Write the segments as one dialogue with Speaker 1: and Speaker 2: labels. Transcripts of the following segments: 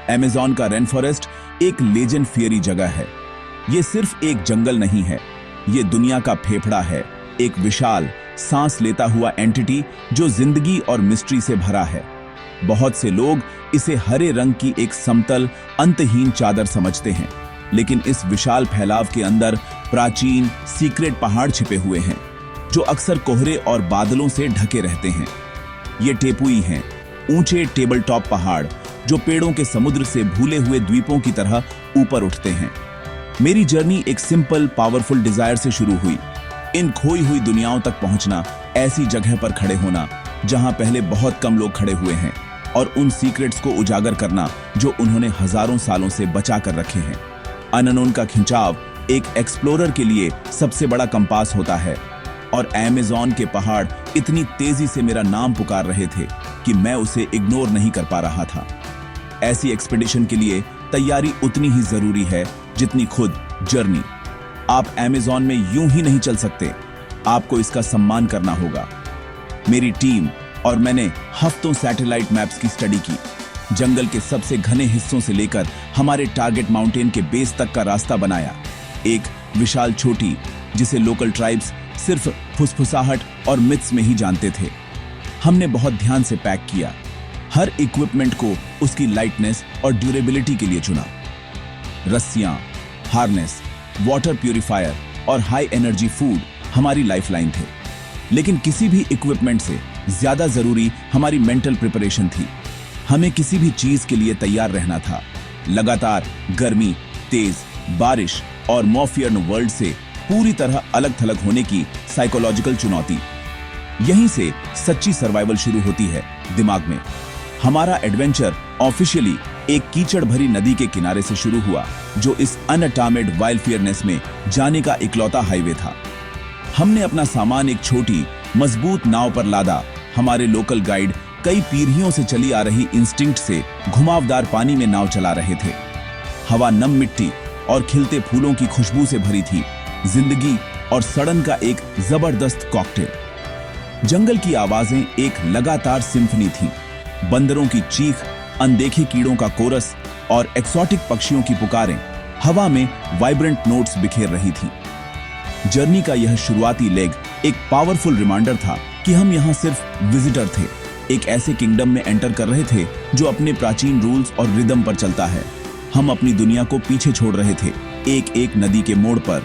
Speaker 1: Amazon का rain forest एक legend fiery जगह है। ये सिर्फ एक जंगल नहीं है, ये दुनिया का फेफड़ा है, एक विशाल सांस लेता हुआ एंटिटी जो जिंदगी और मिस्ट्री से भरा है। बहुत से लोग इसे हरे रंग की एक समतल अंतहीन चादर समझते हैं, लेकिन इस विशाल फैलाव के अंदर प्राचीन सीक्रेट पहाड़ छिपे हुए हैं जो अक्सर कोहरे और बादलों से ढके रहते हैं। ये टेपुई हैं, ऊंचे टेबल टॉप पहाड़ जो पेड़ों के समुद्र से भूले हुए द्वीपों की तरह ऊपर उठते हैं। मेरी जर्नी एक सिंपल पावरफुल डिजायर से शुरू हुई, इन खोई हुई दुनियाओं तक पहुंचना, ऐसी जगह पर खड़े होना जहां पहले बहुत कम लोग खड़े हुए हैं, और उन सीक्रेट्स को उजागर करना जो उन्होंने हजारों सालों से बचा कर रखे हैं। अननोन का खिंचाव एक एक्सप्लोरर के लिए सबसे बड़ा कंपास होता है, और अमेज़न के पहाड़ इतनी तेजी से मेरा नाम पुकार रहे थे कि मैं उसे इग्नोर नहीं कर पा रहा था। ऐसी एक्सपीडिशन के लिए तैयारी उतनी ही जरूरी है जितनी खुद जर्नी। आप अमेज़न में यूं ही नहीं चल सकते, आपको इसका सम्मान करना होगा। मेरी टीम और मैंने हफ्तों सैटेलाइट मैप्स की स्टडी की, जंगल के सबसे घने हिस्सों से लेकर हमारे टारगेट माउंटेन के बेस तक का रास्ता बनाया। एक विशाल चोटी जिसे लोकल ट्राइब्स सिर्फ फुसफुसाहट और मिथ्स में ही जानते थे। हमने बहुत ध्यान से पैक किया, हर इक्विपमेंट को उसकी लाइटनेस और ड्यूरेबिलिटी के लिए चुना। रस्सियां, हार्नेस, वाटर प्यूरिफायर और हाई एनर्जी फूड हमारी लाइफलाइन थे, लेकिन किसी भी इक्विपमेंट से ज्यादा जरूरी हमारी मेंटल प्रिपरेशन थी। हमें किसी भी चीज के लिए तैयार रहना था। लगातार गर्मी, तेज बारिश और मॉफियर्न वर्ल्ड से पूरी तरह अलग थलग होने की साइकोलॉजिकल चुनौती। यहीं से सच्ची सर्वाइवल शुरू होती है दिमाग में। हमारा एडवेंचर ऑफिशियली एक कीचड़ भरी नदी के किनारे से शुरू हुआ, जो इस अनअटामेड वाइल्ड फियरनेस में जाने का इकलौता हाईवे था। हमने अपना सामान एक छोटी मजबूत नाव पर लादा। हमारे लोकल गाइड कई पीढ़ियों से चली आ रही इंस्टिंक्ट से घुमावदार पानी में नाव चला रहे थे। हवा नम मिट्टी और खिलते फूलों की खुशबू से भरी थी, जिंदगी और सड़न का एक जबरदस्त कॉकटेल। जंगल की आवाजें एक लगातार सिम्फनी थी, बंदरों की चीख, अनदेखे कीड़ों का कोरस और एक्सोटिक पक्षियों की पुकारें हवा में वाइब्रेंट नोट्स बिखेर रही थी। जर्नी का यह शुरुआती लेग एक पावरफुल रिमाइंडर था कि हम यहाँ सिर्फ विजिटर थे, एक ऐसे किंगडम में एंटर कर रहे थे जो अपने प्राचीन रूल्स और रिदम पर चलता है। हम अपनी दुनिया को पीछे छोड़ रहे थे, एक एक नदी के मोड़ पर।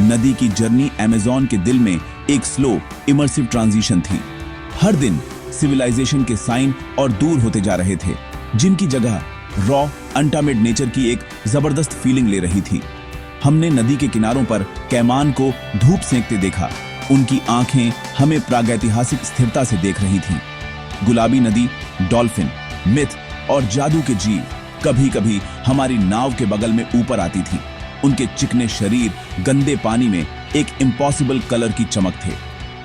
Speaker 1: नदी की जर्नी अमेज़न के दिल में एक स्लो इमर्सिव ट्रांजिशन थी। हर दिन सिविलाइजेशन के साइन और दूर होते जा रहे थे, जिनकी जगह रॉ अनटामेड नेचर की एक जबरदस्त फीलिंग ले रही थी। हमने नदी के किनारों पर कैमान को धूप सेंकते देखा, उनकी आंखें हमें प्रागैतिहासिक स्थिरता से देख रही थीं। गुलाबी नदी, डॉल्फिन, मिथ और जादू के जीव कभी कभी हमारी नाव के बगल में ऊपर आती थी। उनके चिकने शरीर गंदे पानी में एक इम्पॉसिबल कलर की चमक थे।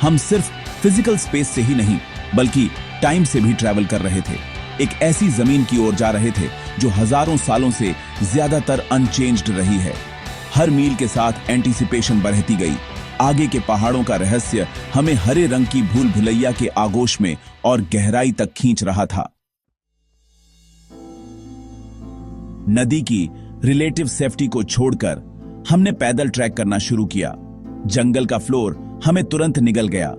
Speaker 1: हम सिर्फ फिजिकल स्पेस से ही नहीं बल्कि टाइम से भी ट्रैवल कर रहे थे, एक ऐसी जमीन की ओर जा रहे थे जो हजारों सालों से ज्यादातर अनचेंज्ड रही है। हर मील के साथ एंटीसिपेशन बढ़ती गई। आगे के पहाड़ों का रहस्य हमें हरे रंग की भूल भुलैया के आगोश में और गहराई तक खींच रहा था। नदी की रिलेटिव सेफ्टी को छोड़कर हमने पैदल ट्रैक करना शुरू किया। जंगल का फ्लोर हमें तुरंत निगल गया।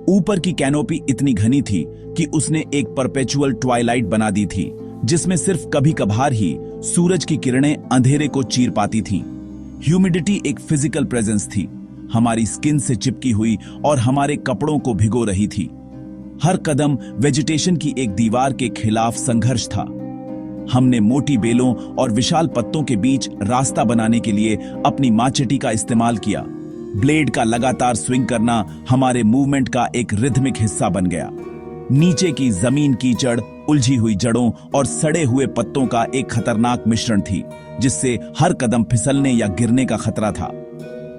Speaker 1: ऊपर की कैनोपी इतनी घनी थी कि उसने एक परपेचुअल ट्वाइलाइट बना दी थी, जिसमें सिर्फ कभी कभार ही सूरज की किरणें अंधेरे को चीर पाती थीं। ह्यूमिडिटी एक फिजिकल प्रेजेंस थी, हमारी स्किन से चिपकी हुई और हमारे कपड़ों को भिगो रही थी। हर कदम वेजिटेशन की एक दीवार के खिलाफ संघर्ष था। हमने मोटी बेलों और विशाल पत्तों के बीच रास्ता बनाने के लिए अपनी माचेटी का इस्तेमाल किया। ब्लेड का लगातार स्विंग करना हमारे मूवमेंट का एक रिदमिक हिस्सा बन गया। नीचे की जमीन कीचड़, उलझी हुई जड़ों और सड़े हुए पत्तों का एक खतरनाक मिश्रण थी, जिससे हर कदम फिसलने या गिरने का खतरा था।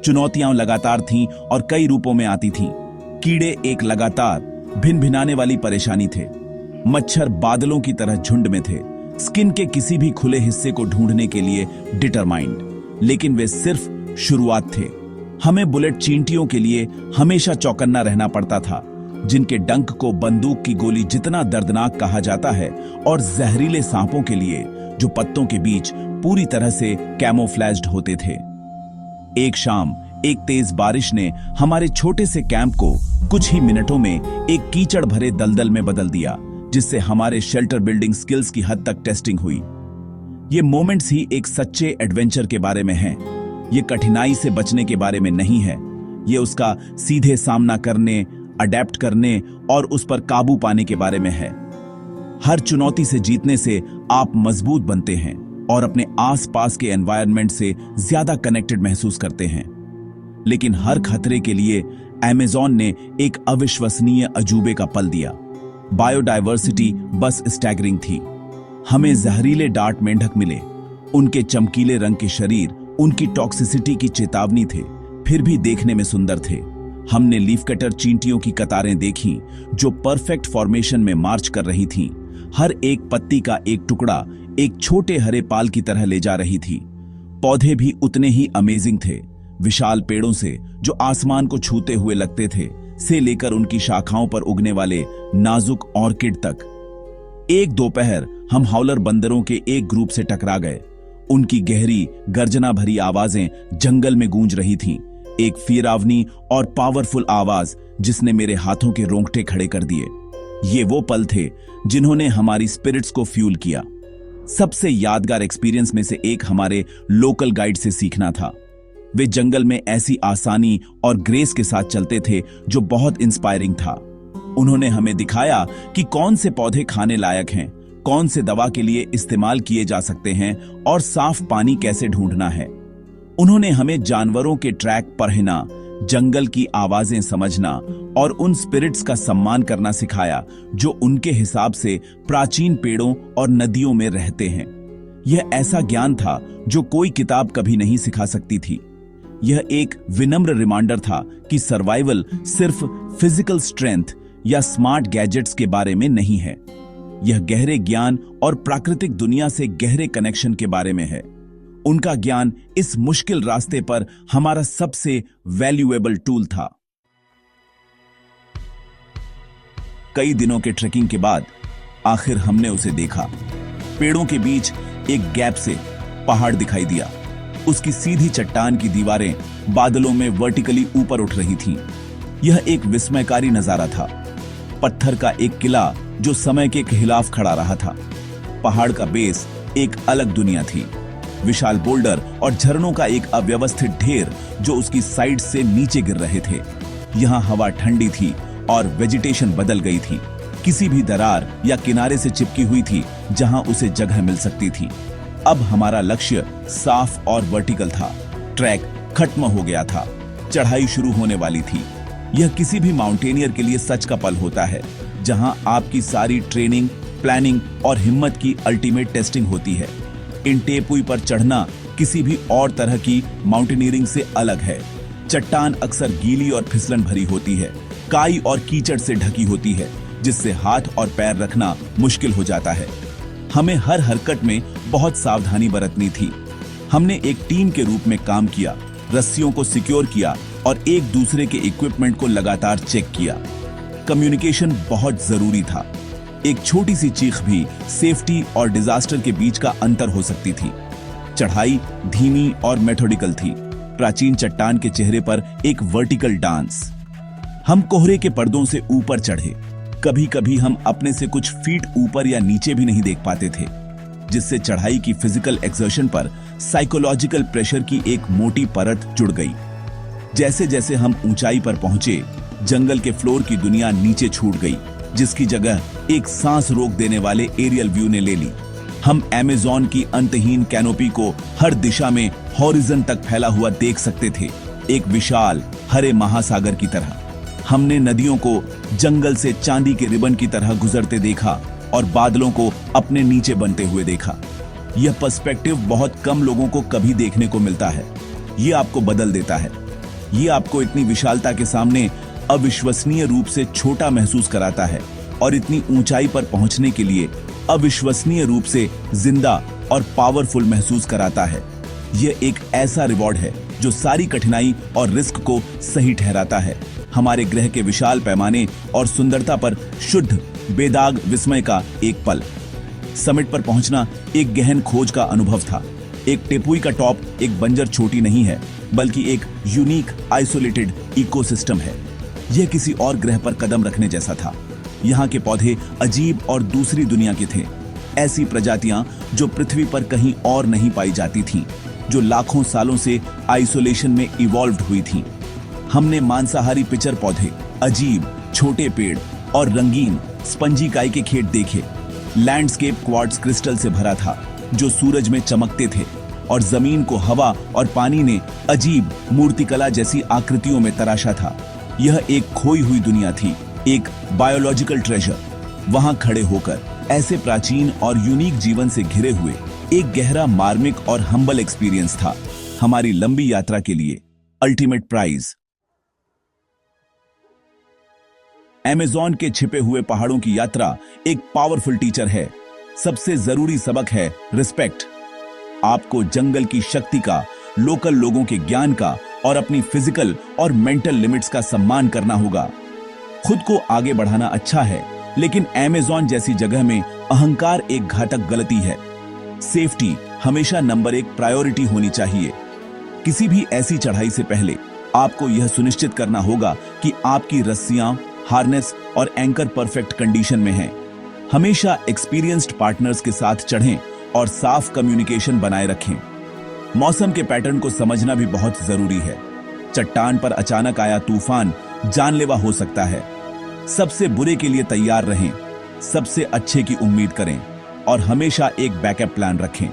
Speaker 1: चुनौतियां लगातार थीं और कई रूपों में आती थीं। कीड़े एक लगातार भिन-भिनाने वाली परेशानी थे। मच्छर बादलों की तरह झुंड में थे, स्किन के किसी भी खुले हिस्से को ढूंढने के लिए डिटरमाइंड। लेकिन वे सिर्फ शुरुआत थे। हमें बुलेट चींटियों के लिए हमेशा चौकन्ना रहना पड़ता था, जिनके डंक को बंदूक की गोली जितना दर्दनाक कहा जाता है, और जहरीले सांपों के लिए जो पत्तों के बीच पूरी तरह से कैमोफ्लेज्ड होते थे। एक शाम एक तेज बारिश ने हमारे छोटे से कैंप को कुछ ही मिनटों में एक कीचड़ भरे दलदल में बदल दिया, जिससे हमारे शेल्टर बिल्डिंग स्किल्स की हद तक टेस्टिंग हुई। ये मोमेंट्स ही एक सच्चे एडवेंचर के बारे में हैं। ये कठिनाई से बचने के बारे में नहीं है, ये उसका सीधे सामना करने, अडेप्ट करने और उस पर काबू पाने के बारे में है। हर चुनौती से जीतने से आप मजबूत बनते हैं और अपने आसपास के एनवायरनमेंट से ज्यादा कनेक्टेड महसूस करते हैं। लेकिन हर खतरे के लिए अमेज़न ने एक अविश्वसनीय अजूबे का पल दिया। बायोडायवर्सिटी बस स्टैगरिंग थी। हमें जहरीले डार्ट मेंढक मिले। उनके चमकीले रंग के शरीर उनकी टॉक्सिसिटी की चेतावनी थे, फिर भी देखने में सुंदर थे। हमने लीफ कटर चींटियों की कतारें देखीं, जो परफेक्ट फॉर्मेशन में मार्च कर रही थीं। हर एक पत्ती का एक टुकड़ा एक छोटे हरे पाल की तरह ले जा रही थी। पौधे भी उतने ही अमेजिंग थे। विशाल पेड़ों से जो आसमान को छूते हुए लगते थे, से लेकर उनकी शाखाओं पर उगने वाले नाजुक ऑर्किड तक। एक दोपहर हम हाउलर बंदरों के एक ग्रुप से टकरा गए। उनकी गहरी गर्जना भरी आवाजें जंगल में गूंज रही थीं। एक फिरावनी और पावरफुल आवाज जिसने मेरे हाथों के रोंगटे खड़े कर दिए। ये वो पल थे जिन्होंने हमारी स्पिरिट्स को फ्यूल किया। सबसे यादगार एक्सपीरियंस में से एक हमारे लोकल गाइड से सीखना था। वे जंगल में ऐसी आसानी और ग्रेस के साथ चलते थे जो बहुत इंस्पायरिंग था। उन्होंने हमें दिखाया कि कौन से पौधे खाने लायक हैं, कौन से दवा के लिए इस्तेमाल किए जा सकते हैं और साफ पानी कैसे ढूंढना है। उन्होंने हमें जानवरों के ट्रैक पढ़ना, जंगल की आवाजें समझना और उन स्पिरिट्स का सम्मान करना सिखाया जो उनके हिसाब से प्राचीन पेड़ों और नदियों में रहते हैं। यह ऐसा ज्ञान था जो कोई किताब कभी नहीं सिखा सकती थी। यह एक विनम्र रिमाइंडर था कि सर्वाइवल सिर्फ फिजिकल स्ट्रेंथ या स्मार्ट गैजेट्स के बारे में नहीं है। यह गहरे ज्ञान और प्राकृतिक दुनिया से गहरे कनेक्शन के बारे में है। उनका ज्ञान इस मुश्किल रास्ते पर हमारा सबसे वैल्यूएबल टूल था। कई दिनों के ट्रेकिंग के बाद आखिर हमने उसे देखा। पेड़ों के बीच एक गैप से पहाड़ दिखाई दिया। उसकी सीधी चट्टान की दीवारें बादलों में वर्टिकली ऊपर उठ रही थीं। यह एक विस्मयकारी नजारा था। पत्थर का एक किला जो समय के खिलाफ खड़ा रहा था। पहाड़ का बेस एक अलग दुनिया थी। विशाल बोल्डर और झरनों का एक अव्यवस्थित ढेर जो उसकी साइड से नीचे गिर रहे थे। यहाँ हवा ठंडी थी और वेजिटेशन बदल गई थी। किसी भी दरार या किनारे से चिपकी हुई थी जहां उसे जगह मिल सकती थी। अब हमारा लक्ष्य साफ और वर्टिकल था। ट्रैक खत्म हो गया था, चढ़ाई शुरू होने वाली थी। यह किसी भी माउंटेनियर के लिए सच का पल होता है, जहां आपकी सारी ट्रेनिंग, प्लानिंग और हिम्मत की अल्टीमेट टेस्टिंग होती है। इन टेपुई पर चढ़ना किसी भी और तरह की माउंटेनियरिंग से अलग है। चट्टान अक्सर गीली और फिसलन भरी होती है, काई और कीचड़ से ढकी होती है, जिससे हाथ और पैर रखना मुश्किल हो जाता है। हमें हर हरकत में बहुत सावधानी बरतनी थी। हमने एक टीम के रूप में काम किया, रस्सियों को सिक्योर किया और एक दूसरे के इक्विपमेंट को लगातार चेक किया। कम्युनिकेशन बहुत जरूरी था। एक छोटी सी चीख भी सेफ्टी और डिजास्टर के बीच का अंतर हो सकती थी। चढ़ाई धीमी और मेथोडिकल थी। प्राचीन चट्टान के चेहरे पर एक वर्टिकल डांस। हम कोहरे के पर्दों से ऊपर चढ़े। कभी कभी हम अपने से कुछ फीट ऊपर या नीचे भी नहीं देख पाते थे, जिससे चढ़ाई की फिजिकल एक्सर्शन पर साइकोलॉजिकल प्रेशर की एक मोटी परत जुड़ गई। जैसे जैसे हम ऊंचाई पर पहुंचे, जंगल के फ्लोर की दुनिया नीचे छूट गई, जिसकी जगह एक सांस रोक देने वाले एरियल व्यू ने ले ली। हम अमेज़न की अंतहीन कैनोपी को हर दिशा में हॉरिजन तक फैला हुआ देख सकते थे, एक विशाल हरे महासागर की तरह। हमने नदियों को जंगल से चांदी के रिबन की तरह गुजरते देखा और बादलों को अपने नीचे बनते हुए देखा। यह पर्सपेक्टिव बहुत कम लोगों को कभी देखने को मिलता है। यह आपको बदल देता है। यह आपको इतनी विशालता के सामने अविश्वसनीय रूप से छोटा महसूस कराता है और इतनी ऊंचाई पर पहुंचने के लिए अविश्वसनीय रूप से जिंदा और पावरफुल महसूस कराता है। यह एक ऐसा रिवॉर्ड है जो सारी कठिनाई और रिस्क को सही ठहराता है। हमारे ग्रह के विशाल पैमाने और सुंदरता पर शुद्ध बेदाग विस्मय का एक पल। समिट पर पहुंचना एक गहन खोज का अनुभव था। एक टेपुई का टॉप एक बंजर चोटी नहीं है, बल्कि एक यूनिक आइसोलेटेड इकोसिस्टम है। यह किसी और ग्रह पर कदम रखने जैसा था। यहाँ के पौधे अजीब और दूसरी दुनिया के थे। ऐसी प्रजातियां जो पृथ्वी पर कहीं और नहीं पाई जाती थीं, जो लाखों सालों से आइसोलेशन में इवॉल्व्ड हुई थीं। हमने मांसाहारी पिचर पौधे, अजीब छोटे पेड़ और रंगीन स्पंजी काई के खेत देखे। लैंडस्केप क्वार्ट्ज क्रिस्टल से भरा था जो सूरज में चमकते थे, और जमीन को हवा और पानी ने अजीब मूर्तिकला जैसी आकृतियों में तराशा था। यह एक खोई हुई दुनिया थी, एक बायोलॉजिकल ट्रेजर। वहां खड़े होकर ऐसे प्राचीन और यूनिक जीवन से घिरे हुए एक गहरा मार्मिक और हम्बल एक्सपीरियंस था। हमारी लंबी यात्रा के लिए अल्टीमेट प्राइज। अमेज़न के छिपे हुए पहाड़ों की यात्रा एक पावरफुल टीचर है। सबसे जरूरी सबक है रिस्पेक्ट। आपको जंगल की शक्ति का, लोकल लोगों के ज्ञान का और अपनी फिजिकल और मेंटल लिमिट्स का सम्मान करना होगा। खुद को आगे बढ़ाना अच्छा है, लेकिन अमेज़न जैसी जगह में अहंकार एक घातक गलती है। सेफ्टी हमेशा नंबर 1 प्रायोरिटी होनी चाहिए। किसी भी ऐसी चढ़ाई से पहले आपको यह सुनिश्चित करना होगा कि आपकी रस्सियां, हार्नेस और एंकर परफेक्ट कंडीशन में हैं। हमेशा एक्सपीरियंस्ड पार्टनर्स के साथ चढ़ें और साफ कम्युनिकेशन बनाए रखें। मौसम के पैटर्न को समझना भी बहुत जरूरी है। चट्टान पर अचानक आया तूफान जानलेवा हो सकता है। सबसे बुरे के लिए तैयार रहें, सबसे अच्छे की उम्मीद करें और हमेशा एक बैकअप प्लान रखें।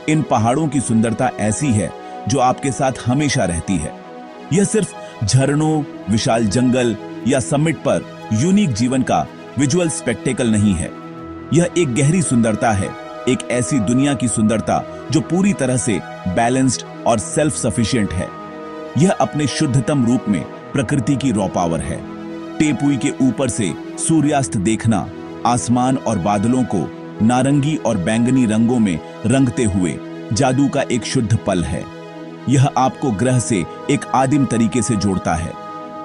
Speaker 1: इन पहाड़ों की सुंदरता ऐसी है जो आपके साथ हमेशा रहती है। यह सिर्फ झरनों, विशाल जंगल या समिट पर यूनिक जीवन का विजुअल स्पेक्टेकल नहीं है। यह एक गहरी सुंदरता है, एक ऐसी दुनिया की सुंदरता जो पूरी तरह से बैलेंस्ड और सेल्फ सफिशिएंट है। यह अपने शुद्धतम रूप में प्रकृति की रॉ पावर है। टेपुई के ऊपर से सूर्यास्त देखना, आसमान और बादलों को नारंगी और बैंगनी रंगों में रंगते हुए जादू का एक शुद्ध पल है। यह आपको ग्रह से एक आदिम तरीके से जोड़ता है।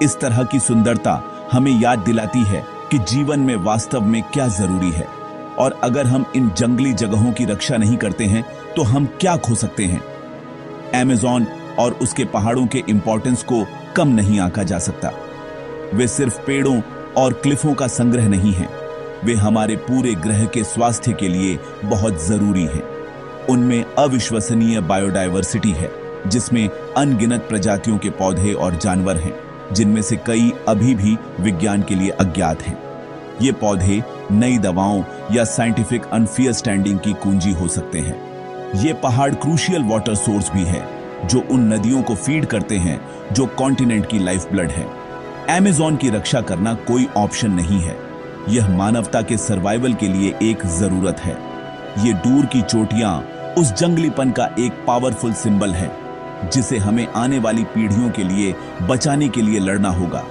Speaker 1: इस तरह की सुंदरता हमें याद दिलाती है कि जीवन में वास्तव में क्या जरूरी है, और अगर हम इन जंगली जगहों की रक्षा नहीं करते हैं तो हम क्या खो सकते हैं। अमेज़न और उसके पहाड़ों के इंपॉर्टेंस को कम नहीं आंका जा सकता। वे सिर्फ पेड़ों और क्लिफों का संग्रह नहीं हैं, वे हमारे पूरे ग्रह के स्वास्थ्य के लिए बहुत जरूरी हैं। उनमें अविश्वसनीय बायोडायवर्सिटी है, जिसमें अनगिनत प्रजातियों के पौधे और जानवर हैं, जिनमें से कई अभी भी विज्ञान के लिए अज्ञात हैं। ये पौधे नई दवाओं या साइंटिफिक अंडरस्टैंडिंग की कुंजी हो सकते हैं। ये पहाड़ क्रूशियल वाटर सोर्स भी है, जो उन नदियों को फीड करते हैं जो कॉन्टिनेंट की लाइफ ब्लड है। अमेज़न की रक्षा करना कोई ऑप्शन नहीं है, यह मानवता के सर्वाइवल के लिए एक जरूरत है। ये दूर की चोटियां उस जंगलीपन का एक पावरफुल सिंबल है, जिसे हमें आने वाली पीढ़ियों के लिए बचाने के लिए लड़ना होगा।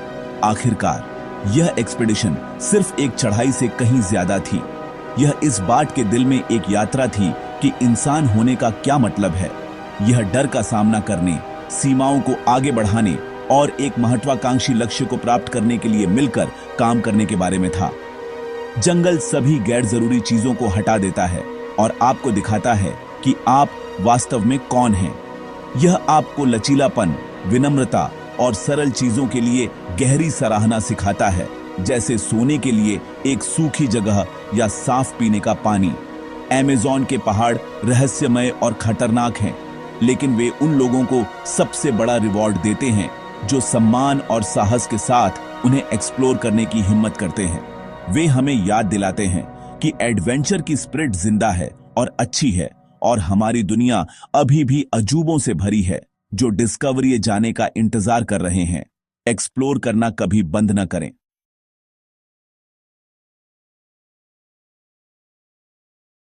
Speaker 1: आखिरकार यह एक्सपीडिशन सिर्फ एक चढ़ाई से कहीं ज्यादा थी। यह इस बात के दिल में एक यात्रा थी कि इंसान होने का क्या मतलब है। यह डर का सामना करने, सीमाओं को आगे बढ़ाने और एक महत्वाकांक्षी लक्ष्य को प्राप्त करने के लिए मिलकर काम करने के बारे में था। जंगल सभी गैर जरूरी चीजों को हटा देता है और आपको दिखाता है कि आप वास्तव में कौन हैं। यह आपको लचीलापन, विनम्रता और सरल चीजों के लिए गहरी सराहना सिखाता है, जैसे सोने के लिए एक सूखी जगह या साफ पीने का पानी। अमेज़न के पहाड़ रहस्यमय और खतरनाक हैं, लेकिन वे उन लोगों को सबसे बड़ा रिवॉर्ड देते हैं जो सम्मान और साहस के साथ उन्हें एक्सप्लोर करने की हिम्मत करते हैं। वे हमें याद दिलाते हैं कि एडवेंचर की स्पिरिट जिंदा है और अच्छी है, और हमारी दुनिया अभी भी अजूबों से भरी है जो डिस्कवरी जाने का इंतजार कर रहे हैं। एक्सप्लोर करना कभी बंद न करें।